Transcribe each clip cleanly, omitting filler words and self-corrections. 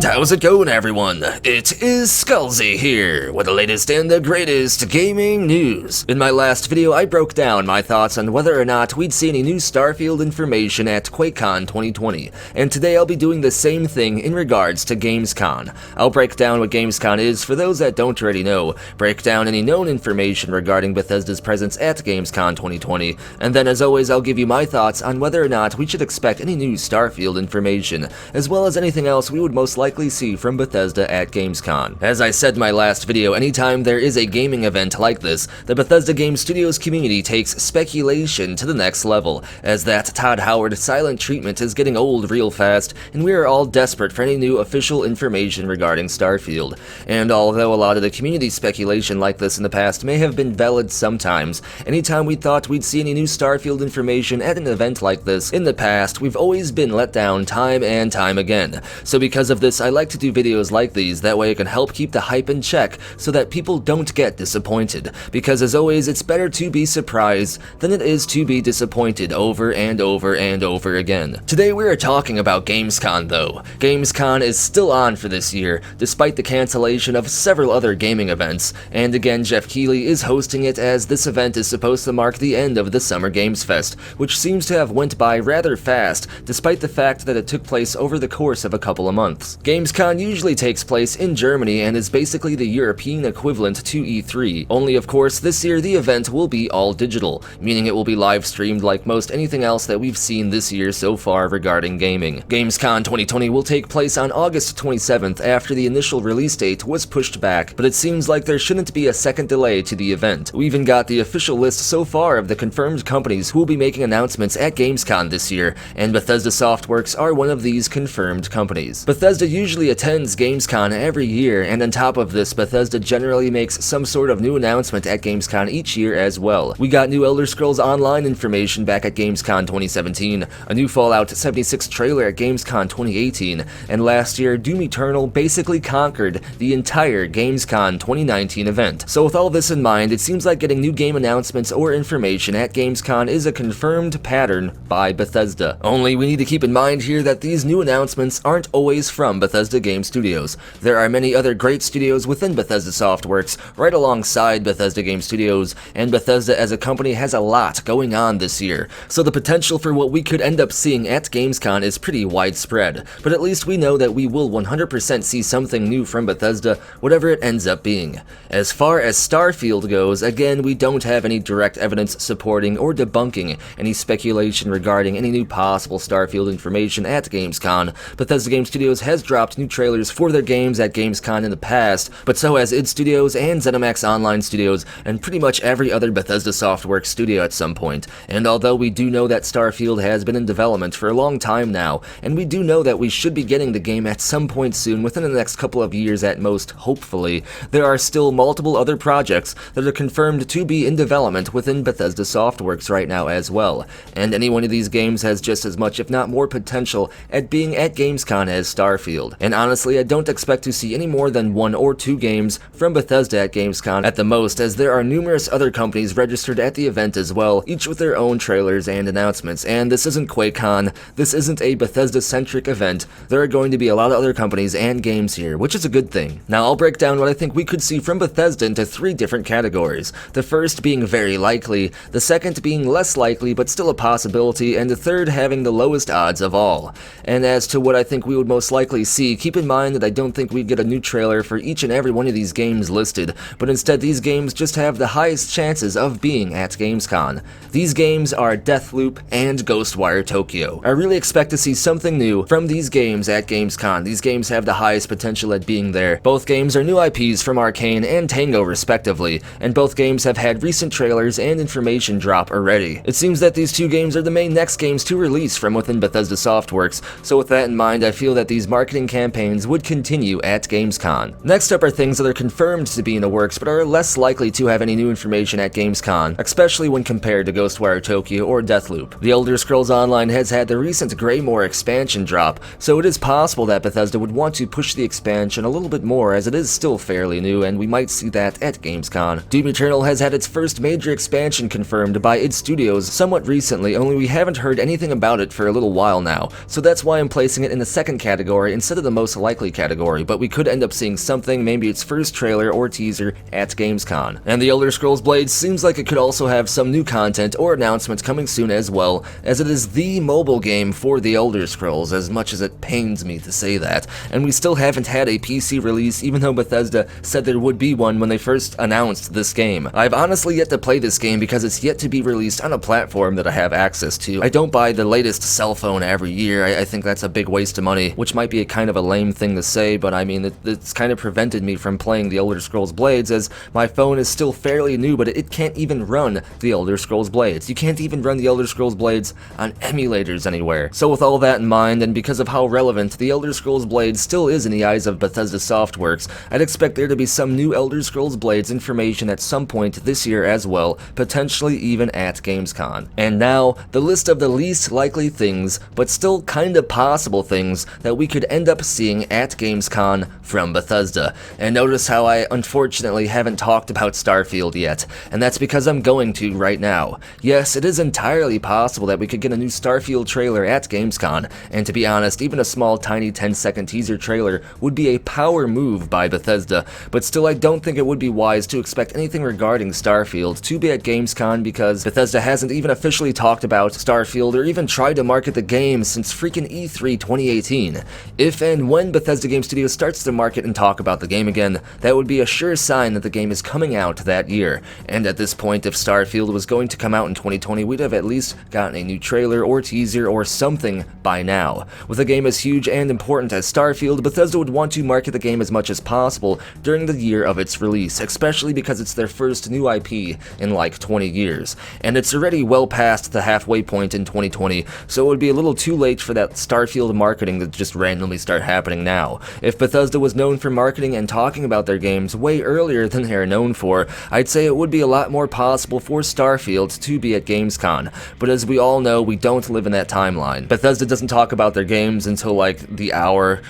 And how's it going, everyone? It is Skullzi here with the latest and the greatest gaming news. In my last video, I broke down my thoughts on whether or not we'd see any new Starfield information at QuakeCon 2020, and today I'll be doing the same thing in regards to Gamescom. I'll break down what Gamescom is for those that don't already know, break down any known information regarding Bethesda's presence at Gamescom 2020, and then as always I'll give you my thoughts on whether or not we should expect any new Starfield information, as well as anything else we would most likely see from Bethesda at Gamescom. As I said in my last video, anytime there is a gaming event like this, the Bethesda Game Studios community takes speculation to the next level, as that Todd Howard silent treatment is getting old real fast, and we are all desperate for any new official information regarding Starfield. And although a lot of the community speculation like this in the past may have been valid sometimes, anytime we thought we'd see any new Starfield information at an event like this in the past, we've always been let down time and time again. So because of this, I like to do videos like these, that way it can help keep the hype in check so that people don't get disappointed. Because as always, it's better to be surprised than it is to be disappointed over and over and over again. Today we are talking about Gamescom though. Gamescom is still on for this year, despite the cancellation of several other gaming events, and again Jeff Keighley is hosting it as this event is supposed to mark the end of the Summer Games Fest, which seems to have went by rather fast, despite the fact that it took place over the course of a couple of months. Gamescom usually takes place in Germany and is basically the European equivalent to E3, only of course this year the event will be all digital, meaning it will be live streamed like most anything else that we've seen this year so far regarding gaming. Gamescom 2020 will take place on August 27th after the initial release date was pushed back, but it seems like there shouldn't be a second delay to the event. We even got the official list so far of the confirmed companies who will be making announcements at Gamescom this year, and Bethesda Softworks are one of these confirmed companies. Bethesda usually attends Gamescom every year, and on top of this, Bethesda generally makes some sort of new announcement at Gamescom each year as well. We got new Elder Scrolls Online information back at Gamescom 2017, a new Fallout 76 trailer at Gamescom 2018, and last year Doom Eternal basically conquered the entire Gamescom 2019 event. So with all this in mind, it seems like getting new game announcements or information at Gamescom is a confirmed pattern by Bethesda. Only we need to keep in mind here that these new announcements aren't always from Bethesda Game Studios. There are many other great studios within Bethesda Softworks, right alongside Bethesda Game Studios, and Bethesda as a company has a lot going on this year, so the potential for what we could end up seeing at Gamescom is pretty widespread, but at least we know that we will 100% see something new from Bethesda, whatever it ends up being. As far as Starfield goes, again, we don't have any direct evidence supporting or debunking any speculation regarding any new possible Starfield information at Gamescom. Bethesda Game Studios has dropped new trailers for their games at Gamescom in the past, but so has id Studios and ZeniMax Online Studios, and pretty much every other Bethesda Softworks studio at some point. And although we do know that Starfield has been in development for a long time now, and we do know that we should be getting the game at some point soon, within the next couple of years at most, hopefully, there are still multiple other projects that are confirmed to be in development within Bethesda Softworks right now as well, and any one of these games has just as much if not more potential at being at Gamescom as Starfield. And honestly, I don't expect to see any more than 1 or 2 games from Bethesda at Gamescom at the most, as there are numerous other companies registered at the event as well, each with their own trailers and announcements. And this isn't QuakeCon, this isn't a Bethesda-centric event. There are going to be a lot of other companies and games here, which is a good thing. Now I'll break down what I think we could see from Bethesda into 3 different categories. The first being very likely, the second being less likely but still a possibility, and the third having the lowest odds of all. And as to what I think we would most likely see, keep in mind that I don't think we'd get a new trailer for each and every one of these games listed, but instead these games just have the highest chances of being at Gamescom. These games are Deathloop and Ghostwire Tokyo. I really expect to see something new from these games at Gamescom. These games have the highest potential at being there. Both games are new IPs from Arcane and Tango respectively, and both games have had recent trailers and information drop already. It seems that these 2 games are the main next games to release from within Bethesda Softworks, so with that in mind I feel that these marketing campaigns would continue at Gamescom. Next up are things that are confirmed to be in the works but are less likely to have any new information at Gamescom, especially when compared to Ghostwire Tokyo or Deathloop. The Elder Scrolls Online has had the recent Greymoor expansion drop, so it is possible that Bethesda would want to push the expansion a little bit more as it is still fairly new, and we might see that at Gamescom. Doom Eternal has had its first major expansion confirmed by id Studios somewhat recently, only we haven't heard anything about it for a little while now, so that's why I'm placing it in the second category instead instead of the most likely category, but we could end up seeing something, maybe its first trailer or teaser at Gamescom. And The Elder Scrolls Blades seems like it could also have some new content or announcements coming soon as well, as it is the mobile game for The Elder Scrolls, as much as it pains me to say that. And we still haven't had a PC release, even though Bethesda said there would be one when they first announced this game. I've honestly yet to play this game because it's yet to be released on a platform that I have access to. I don't buy the latest cell phone every year. I think that's a big waste of money, which might be a kind of a lame thing to say, but I mean, it's kind of prevented me from playing The Elder Scrolls Blades, as my phone is still fairly new, but it can't even run The Elder Scrolls Blades. You can't even run The Elder Scrolls Blades on emulators anywhere. So with all that in mind, and because of how relevant The Elder Scrolls Blades still is in the eyes of Bethesda Softworks, I'd expect there to be some new Elder Scrolls Blades information at some point this year as well, potentially even at Gamescom. And now, the list of the least likely things, but still kinda possible things that we could end up seeing at Gamescom from Bethesda. And notice how I unfortunately haven't talked about Starfield yet, and that's because I'm going to right now. Yes, it is entirely possible that we could get a new Starfield trailer at Gamescom, and to be honest, even a small tiny 10-second teaser trailer would be a power move by Bethesda, but still I don't think it would be wise to expect anything regarding Starfield to be at Gamescom, because Bethesda hasn't even officially talked about Starfield or even tried to market the game since freaking E3 2018. If and when Bethesda Game Studios starts to market and talk about the game again, that would be a sure sign that the game is coming out that year. And at this point, if Starfield was going to come out in 2020, we'd have at least gotten a new trailer or teaser or something by now. With a game as huge and important as Starfield, Bethesda would want to market the game as much as possible during the year of its release, especially because it's their first new IP in like 20 years. And it's already well past the halfway point in 2020, so it would be a little too late for that Starfield marketing to just randomly start happening now. If Bethesda was known for marketing and talking about their games way earlier than they are known for, I'd say it would be a lot more possible for Starfield to be at Gamescom. But as we all know, we don't live in that timeline. Bethesda doesn't talk about their games until like the hour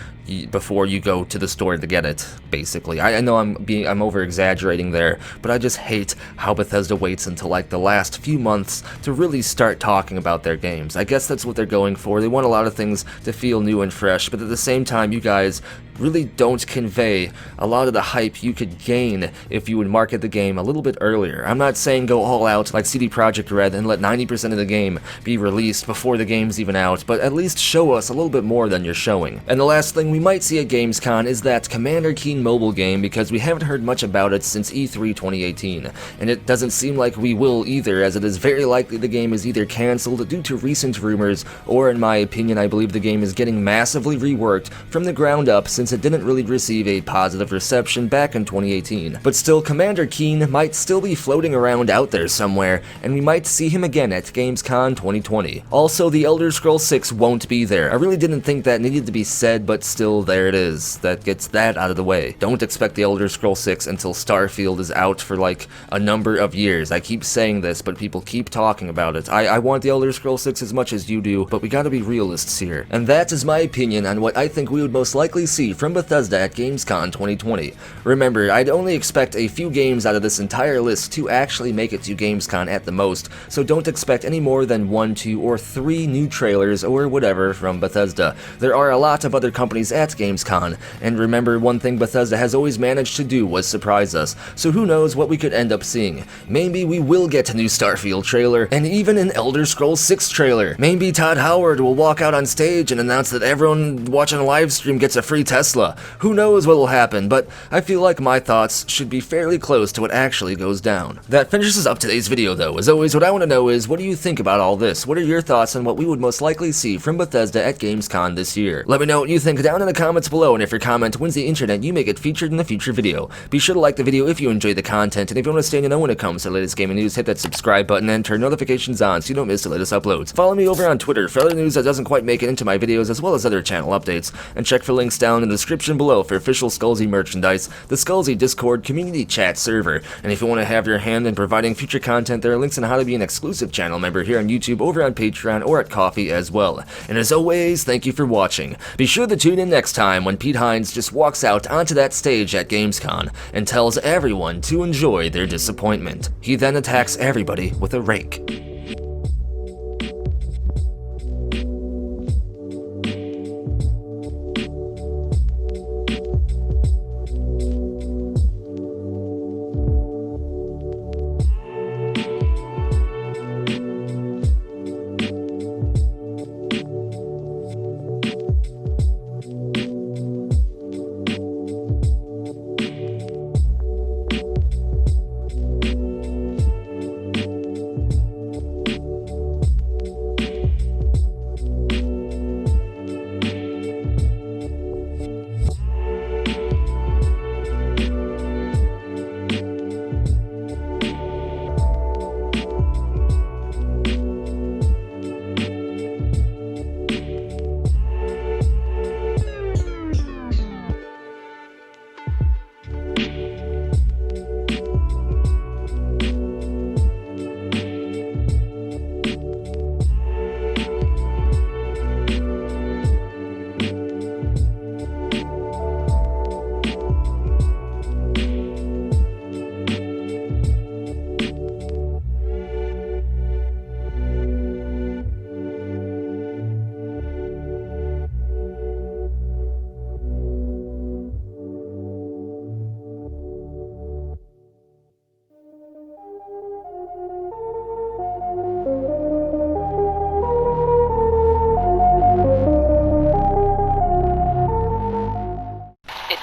before you go to the store to get it, basically. I know I'm over-exaggerating there, but I just hate how Bethesda waits until like the last few months to really start talking about their games. I guess that's what they're going for. They want a lot of things to feel new and fresh, but at the same time, you guys really don't convey a lot of the hype you could gain if you would market the game a little bit earlier. I'm not saying go all out like CD Projekt Red and let 90% of the game be released before the game's even out, but at least show us a little bit more than you're showing. And the last thing we might see at Gamescom is that Commander Keen mobile game, because we haven't heard much about it since E3 2018, and it doesn't seem like we will either, as it is very likely the game is either cancelled due to recent rumors, or in my opinion, I believe the game is getting massively reworked from the ground up since it didn't really receive a positive reception back in 2018. But still, Commander Keen might still be floating around out there somewhere, and we might see him again at Gamescom 2020. Also, The Elder Scrolls 6 won't be there. I really didn't think that needed to be said, but still, there it is. That gets that out of the way. Don't expect The Elder Scrolls 6 until Starfield is out for like a number of years. I keep saying this, but people keep talking about it. I want The Elder Scrolls 6 as much as you do, but we gotta be realists here. And that is my opinion on what I think we would most likely see from Bethesda at Gamescom 2020. Remember, I'd only expect a few games out of this entire list to actually make it to Gamescom at the most, so don't expect any more than 1, 2, or 3 new trailers or whatever from Bethesda. There are a lot of other companies at Gamescom, and remember, one thing Bethesda has always managed to do was surprise us, so who knows what we could end up seeing. Maybe we will get a new Starfield trailer, and even an Elder Scrolls 6 trailer. Maybe Todd Howard will walk out on stage and announce that everyone watching a live stream gets a free Tesla. Who knows what will happen, but I feel like my thoughts should be fairly close to what actually goes down. That finishes up today's video though. As always, what I want to know is, what do you think about all this? What are your thoughts on what we would most likely see from Bethesda at Gamescom this year? Let me know what you think down in the comments below, and if your comment wins the internet, you may get featured in a future video. Be sure to like the video if you enjoy the content, and if you want to stay in the know when it comes to the latest gaming news, hit that subscribe button and turn notifications on so you don't miss the latest uploads. Follow me over on Twitter for other news that doesn't quite make it into my videos, as well as other channel updates, and check for links down in the description below for official Skullzi merchandise, the Skullzi Discord community chat server, and if you want to have your hand in providing future content, there are links on how to be an exclusive channel member here on YouTube, over on Patreon, or at Coffee as well. And as always, thank you for watching. Be sure to tune in next time when Pete Hines just walks out onto that stage at Gamescom and tells everyone to enjoy their disappointment. He then attacks everybody with a rake.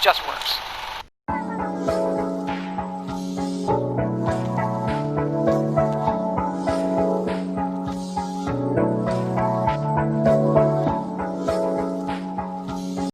just works.